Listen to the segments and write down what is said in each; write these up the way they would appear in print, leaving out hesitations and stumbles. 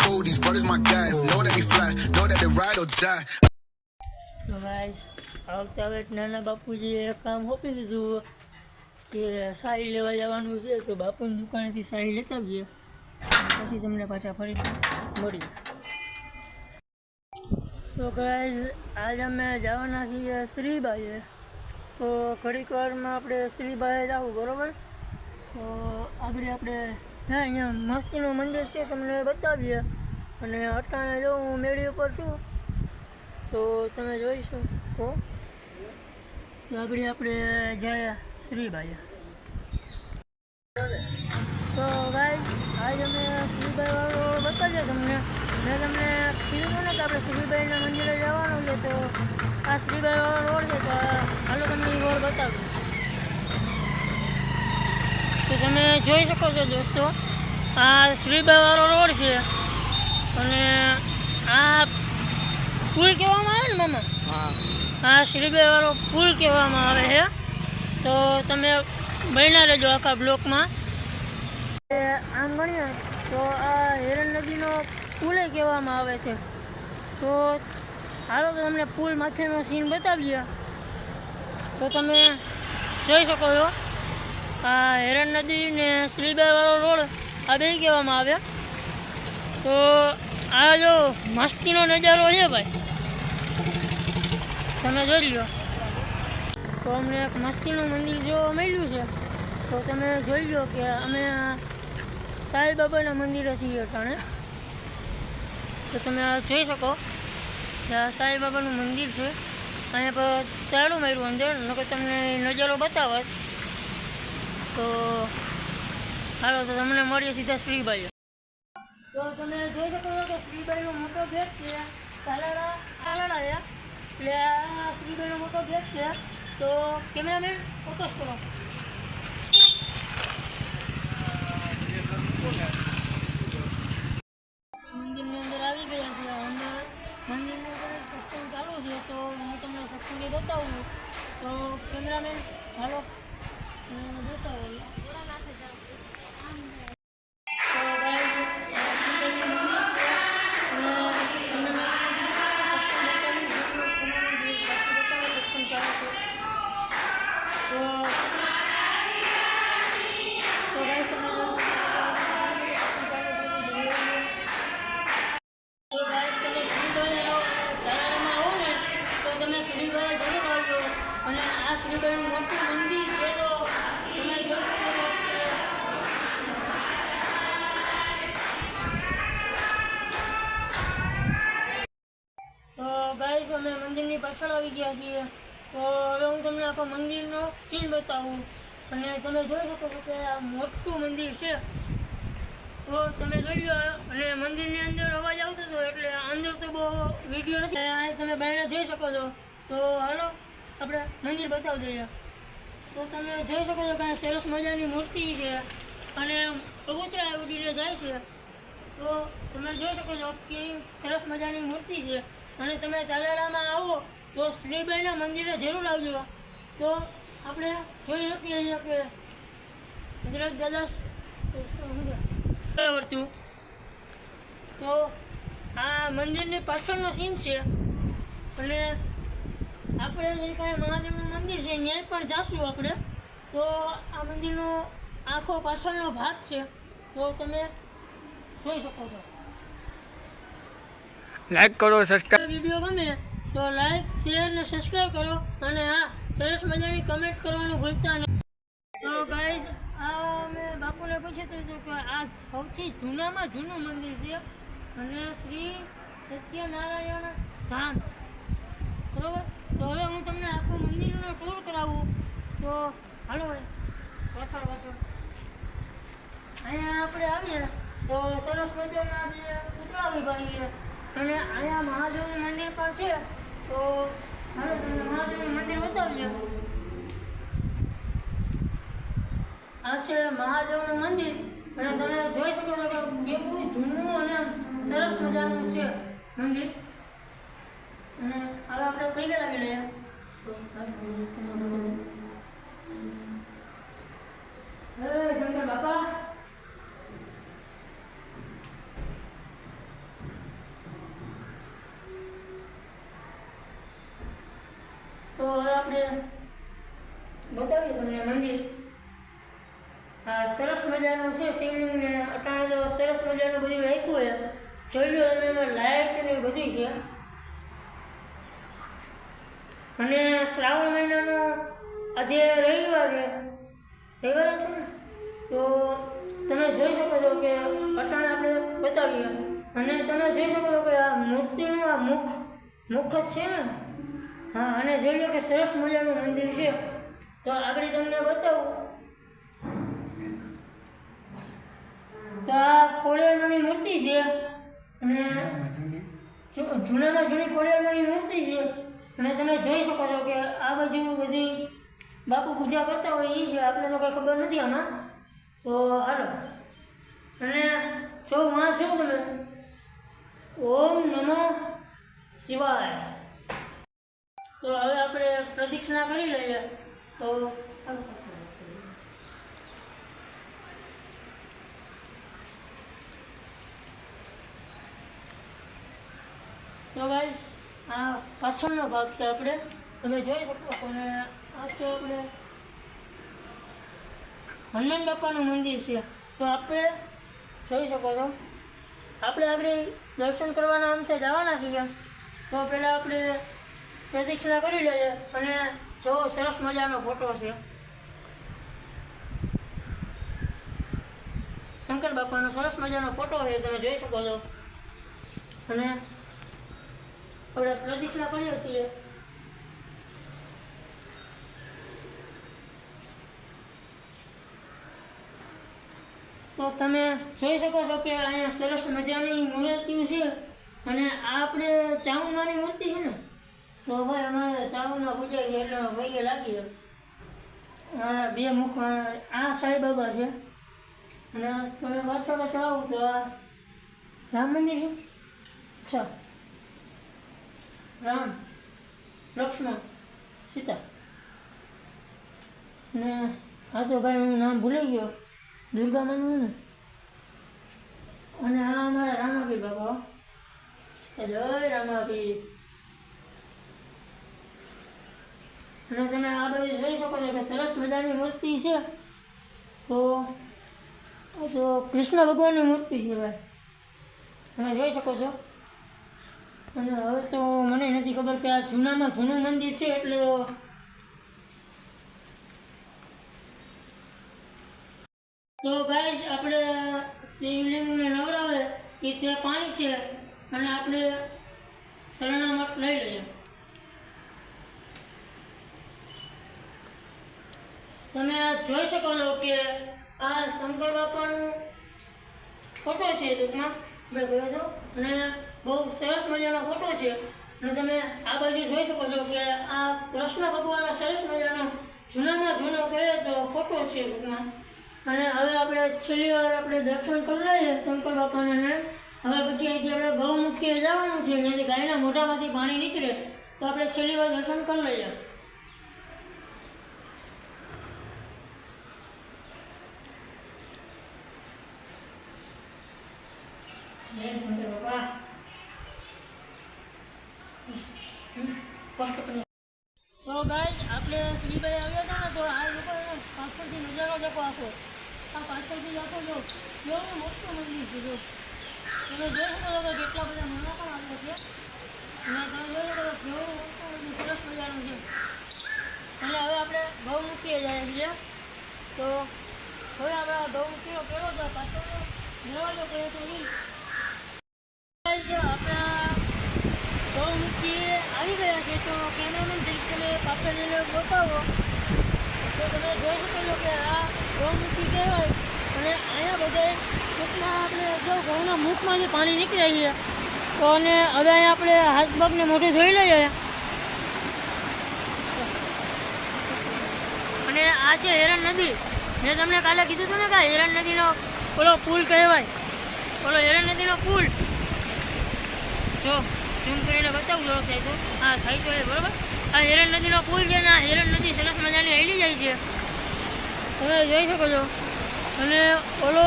fool, these brothers my guys. Know that we fly, know that they ride or die. તો guys આવતા wet નાના બાપુજીએ કામ સોંપી દીધું કે સાડી લેવા જવાનું છે, તો બાપુની દુકાનેથી સાડી લેતા આવીએ, પછી તમને પાછા ફરી મળીએ. તો ગાઈસ આજ અમે જવાના છીએ શ્રીબાઈએ, તો ઘડીક વારમાં આપણે શ્રીબાઈએ જવું, બરાબર? તો આગળ આપણે અહીંયા મસ્તીનું મંદિર છે, તમને બતાવીએ. અને અટાણે જો હું મેળી ઉપર છું, તો તમે જોઈ શકો આગળ આપણે જાય શ્રીબાઈએ. તો ગાઈસ આજ અમે શ્રીબાઈ વાળો બતાવીએ તમને. મેં તમને કીધું ને કે આપણે શ્રીબાઈના મંદિરે જવાનું છે, તો આ શ્રીબાઈ વાળો રોડ છે, તો હાલો તમને એ રોડ બતાવું. તો તમે જોઈ શકો છો દોસ્તો, આ શ્રીબાઈ વાળો રોડ છે, અને આ પુલ કહેવામાં આવે ને મામા, આ શ્રીબાઈ વાળો પુલ કહેવામાં આવે છે. તો તમે બન્યા રહેજો આખા બ્લોકમાં. આમ ગણીએ તો આ હિરણ નદીનો પુલ કહેવામાં આવે છે. તો હાલો તો તમને પુલ માથેનો સીન બતાવીએ. તો તમે જોઈ શકો છો આ હિરણ નદી ને શ્રીબાઈ વાળો રોડ આ બે કહેવામાં આવે. તો આ જો મસ્તીનો નજારો છે ભાઈ, તમે જોઈ લો. તો અમને એક મસ્તીનું મંદિર જોવા મળ્યું છે, તો તમે જોઈ લો કે અમે સાંઈબાબાના મંદિરે છીએ અટાણે. તો તમે જોઈ શકો કે આ સાંઈબાબાનું મંદિર છે. અહીંયા પર ચાલુ માર્યું અંદર, નકર તમને નજારો બતાવત. તો હાલો તો તમને મળીએ સીધા શ્રીબાઈએ. તો તમે જોઈ શકો છો કે શ્રીબાઈનો મોટો ગેટ છે, તાલાળા છે, એટલે આ શ્રીબાઈનો મોટો ગેટ છે. તો કેમેરામેન ફોકસ કરો. મંદિરની અંદર આવી ગયા છે, અને મંદિરની અંદર સત્સંગ ચાલુ છે, તો હું તમને સત્સંગે બતાવું. તો કેમેરામેન હાલો બતાવો. અને આ શ્રીબાઈનું મોટું મંદિર છે, તો તમે તો ગાઈસ અમે મંદિરની પાછળ આવી ગયા છીએ. તો હવે હું તમને આખો મંદિરનો સીન બતાવું. અને તમે જોઈ શકો છો કે આ મોટું મંદિર છે, તો તમે જોઈ લો. અને મંદિરની અંદર અવાજ આવતો હતો, એટલે અંદર તો બહુ વિડીયો નથી, આ તમે બહાર જોઈ શકો છો. તો હાલો આપણે મંદિર બતાવી દઈએ. તો તમે જોઈ શકો છો કે સરસ મજાની મૂર્તિ છે, અને કબૂતરા ઉડીને જાય છે. તો તમે જોઈ શકો છો કે સરસ મજાની મૂર્તિ છે. અને તમે તાલાળામાં આવો તો શ્રીબાઈના મંદિરે જરૂર આવજો. તો આપણે જોઈ શકીએ છીએ કે ગુજરાત દાદા વર્તું. તો આ મંદિરની પાછળનો સીન છે, અને આપણે જે કાંઈ મહાદેવનું મંદિર છે ત્યાં પણ જાશું આપણે. તો આ મંદિરનો આખો પાછળનો ભાગ છે, તો તમે જોઈ શકો છો. લાઈક કરો, સબસ્ક્રાઈબ. વિડીયો ગમે તો લાઈક, શેર ને સબસ્ક્રાઈબ કરો, અને હા સરસ મજાની કમેન્ટ કરવાનું ભૂલતા નહીં. તો ગાઈઝ આ મેં બાપુને પૂછ્યું હતું કે આ સૌથી જૂનામાં જૂનું મંદિર છે, અને શ્રી સત્યનારાયણ ધામ, બરાબર? તો હવે હું તમને આખું મંદિરનો ટૂર કરાવું. તો હાલો પાછળ અહીંયા આપણે આવીએ તો સરસ મજાના બે પૂતળા ઉભા છે, અને અહીંયા મહાદેવનું મંદિર પણ છે. તો હાલો તમને મહાદેવનું મંદિર બતાવીએ. આ છે મહાદેવનું મંદિર, અને તમે જોઈ શકો છો કે કેવું જૂનું અને સરસ મજાનું છે મંદિર. અને હવે આપણે પૈકી લાગી લઈએ. શંકર બાપા આપણે બતાવીએ તમને મંદિર. આ સરસ મજાનું છે શિવલિંગ ને અટાણે તો સરસ મજાનું બધું રાખ્યું છે. જોઈ લો તમે એમાં લાઇટ ને બધી છે. અને શ્રાવણ મહિનાનો આજે રવિવાર છે જ છે ને, તો તમે જોઈ શકો છો કે અટાણે આપણે બતાવીએ. અને તમે જોઈ શકો છો કે આ મૂર્તિનું આ મુખ જ છે ને. હા, અને જોઈ લો કે સરસ મજાનું મંદિર છે. તો આગળ તમને બતાવું તો આ ખોડિયારમાંની મૂર્તિ છે. અને જૂનામાં જૂની ખોડિયારમાંની મૂર્તિ છે. અને તમે જોઈ શકો છો કે આ બાજુ બધી બાપુ પૂજા કરતા હોય એ છે. આપણે તો કંઈ ખબર નથી આમાં. તો હાલો, અને જો વાં જો તમે ઓમ નમો શિવાય. તો હવે આપણે પ્રદક્ષિણા કરી લઈએ. તો ગાઈસ આ પાછળનો ભાગ છે. આપણે તમે જોઈ શકો છો. અને આ છે આપણે હનુમાન બાપાનું મંદિર છે. તો આપણે જોઈ શકો છો. આપણે આગળ દર્શન કરવાના અંતે જવાના છીએ. તો પહેલાં આપણે પ્રદક્ષિણા કરી લઈએ. અને જો સરસ મજાનો ફોટો છે શંકર બાપાનો, સરસ મજાનો ફોટો છે, તમે જોઈ શકો છો. અને આપણે પ્રદક્ષિણા કરીએ છીએ. તો તમે જોઈ શકો છો કે અહીંયા સરસ મજાની મૂર્તિઓ છે. અને આ આપણે ચામુંડાની મૂર્તિ છે ને, તો ભાઈ અમારે ચામુંડા પૂજાય છે એટલે ભાઈએ લાગીએ. આ બે મુખ આ સાંઈ બાબા છે. અને તમે પાછળ ચડાવો તો આ રામ મંદિર છે. અચ્છા, રામ, લક્ષ્મણ, સીતા. અને આ તો ભાઈ હું નામ ભૂલી ગયો, દુર્ગા માનું ને. અને આ અમારા રામાપીર બાબા. જય રામાપીર. અને તમે આ બાજુ જોઈ શકો છો કે સરસ મજાની મૂર્તિ છે. તો કૃષ્ણ ભગવાનની મૂર્તિ છે ભાઈ, તમે જોઈ શકો છો. અને હવે તો મને નથી ખબર કે આ જૂનામાં જૂનું મંદિર છે એટલે તો ગાઈસ આપણે શિવલિંગને નવરાવે એ ત્યાં પાણી છે. અને આપણે શરણામત લઈ લઈએ. તમે જોઈ શકો છો કે આ શંકર બાપાનું ફોટો છે. ટૂંકમાં મેં કહ્યું છો. અને બહુ સરસ મજાનો ફોટો છે. અને તમે આ બાજુ જોઈ શકો છો કે આ કૃષ્ણ ભગવાનનો સરસ મજાનો જૂનામાં જૂનો કહે તો ફોટો છે ટૂંકમાં. અને હવે આપણે છેલ્લી વાર આપણે દર્શન કરી લઈએ શંકર બાપાને. હવે પછી અહીંથી આપણે ગૌમુખીએ જવાનું છે, જ્યાંથી ગાયના મોઢામાંથી પાણી નીકળે. તો આપણે છેલ્લી વાર દર્શન કરી લઈએ. શંકર બાપા તો ગાઈસ આપણે શ્રીભાઈ આવ્યા હતા ને, તો આ લોકો પાછળથી નજારો દેખો આખો. આ પાછળથી આખો જો કેવું મોટું મંદિર છે. જો તમે જોઈ શકો છો કે કેટલા બધા માણસો પણ આવ્યા છે. અને તમે જોઈ શકો છો કેવું મોટું સરસ મજાનું છે. અને હવે આપણે ગૌમુખીએ જઈએ છીએ. તો હવે આપણે ગૌમુખીનો કેવો છે પાછળનો દરવાજો કહે તો નહીં. આપણા ગૌમુખી આવી ગયા છે. તો કેમેરામેન તરીકે તમે પાછળ જઈને બતાવો. તો તમે જોઈ શકો છો કે આ ગૌમુખી કહેવાય. અને અહીંયા બધે ટૂંકમાં આપણે જો ઘઉંના મુખમાંથી પાણી નીકળે છે. તો અને હવે અહીંયા આપણે હાથ પગને મોઢું ધોઈ લઈએ. અને આ છે હેરણ નદી. મેં તમને કાલે કીધું હતું ને કે હેરણ નદીનો ઓલો પુલ કહેવાય. ઓલો હેરણ નદીનો પુલ જો ઝૂમ કરીને બતાવું જો થાય તો. હા, થાય તો એ બરાબર. આ હેરણ નદીનો પુલ છે ને. આ હેરણ નદી સરસ મજાની હેલી જાય છે, તમે જોઈ શકો છો. અને ઓલો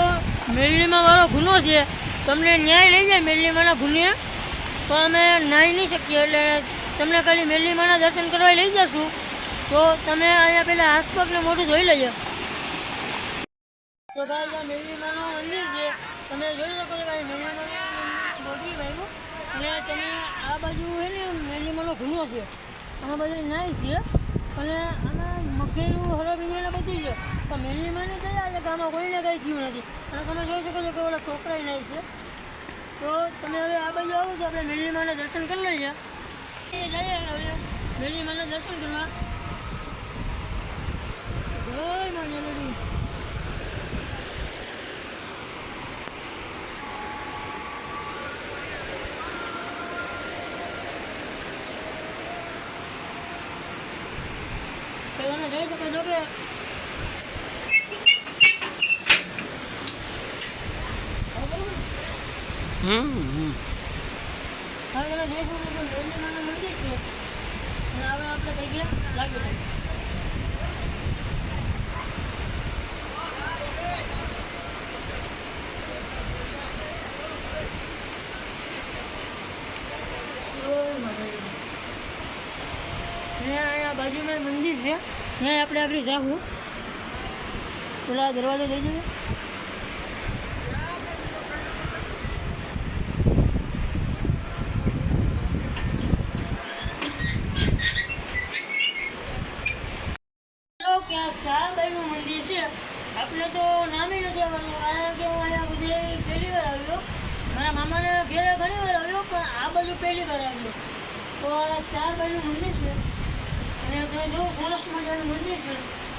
મેરલીમાં વાળો ગુનો છે, તમને ન્યાય લઈ જાય મેરલીમાંના ગુને. તો અમે નાહી નહીં શકીએ એટલે તમને ખાલી મેરલીમાંના દર્શન કરવા લઈ જશું. તો તમે અહીંયા પહેલાં હાથ પગને મોઢું ધોઈ લેજો. તો ભાઈ આ મેરડીમાનું મંદિર છે, તમે જોઈ શકો છો કે મેરડીમાનું બોડી ભાઈનું. અને તમે આ બાજુ છે ને મેરડીમાનો ઘૂમો છે, આ બાજુ નાય છે, અને આમાં મગેરું હળબીને બધું છે. તો મેરડીમાને કયા છે કે આમાં કોઈને કંઈ થયું નથી. અને તમે જોઈ શકો છો કે ઓલા છોકરા નાય છે. તો તમે હવે આ બાજુ આવો તો આપણે મેરડીમાના દર્શન કરી લઈએ. જઈએ હવે મેરડીમાના દર્શન કરવા. જય મા મેરડી. તમે જોઈ શકો છો કે હવે તમે જોઈ શકો છો મેરડીમાનું મંદિર છે. અને હવે આપણે કઈ ગયા લાગી થાય. અહીંયા બાજુમાં મંદિર છે, ત્યાં આપણે આગળ જાવું. પેલા દરવાજો લઈ જઈએ. કે આ ચારબાઈનું મંદિર છે. આપણે તો નામે નથી આવડતું, કારણ કે હું અહીંયા બધે પહેલી વાર આવ્યો. મારા મામાને ઘેરે ઘણી વાર આવ્યો, પણ આ બાજુ પહેલી વાર આવ્યો. તો આ ચારબાઈનું મંદિર છે, અને તમે જો સરસ મજાનું મંદિર છે.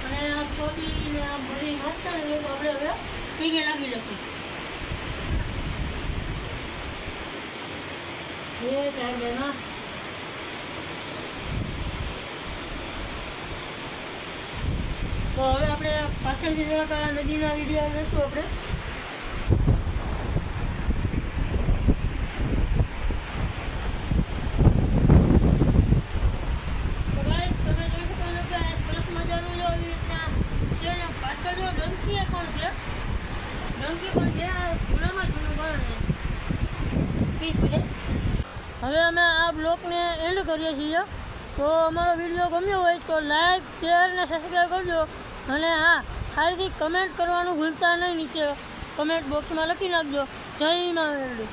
અને આ ચોટી ને આ બધી મસ્ત ને તો આપણે હવે પીગે લાગી લઈશું. ચારબાઈમાં તો હવે આપણે પાછળથી જરાક આ નદીના વિડીયો લેશું આપણે. તો ગાઈસ તમે જોઈ શકો છો કે સરસ મજાનું જો આવી રીતના છે ને પાછળ જો ડંકી પણ છે. ડંકી પણ છે, આ જૂનામાં જૂનું પણ પીસ બધે. હવે અમે આ બ્લોગને એન્ડ કરીએ છીએ. તો અમારો વિડીયો ગમ્યો હોય તો લાઈક, શેર અને સબસ્ક્રાઈબ કરજો. અને હા, ખાલીથી કમેન્ટ કરવાનું ભૂલતા નહીં. નીચે કમેન્ટ બોક્સમાં લખી નાખજો. જય મા મેરડી.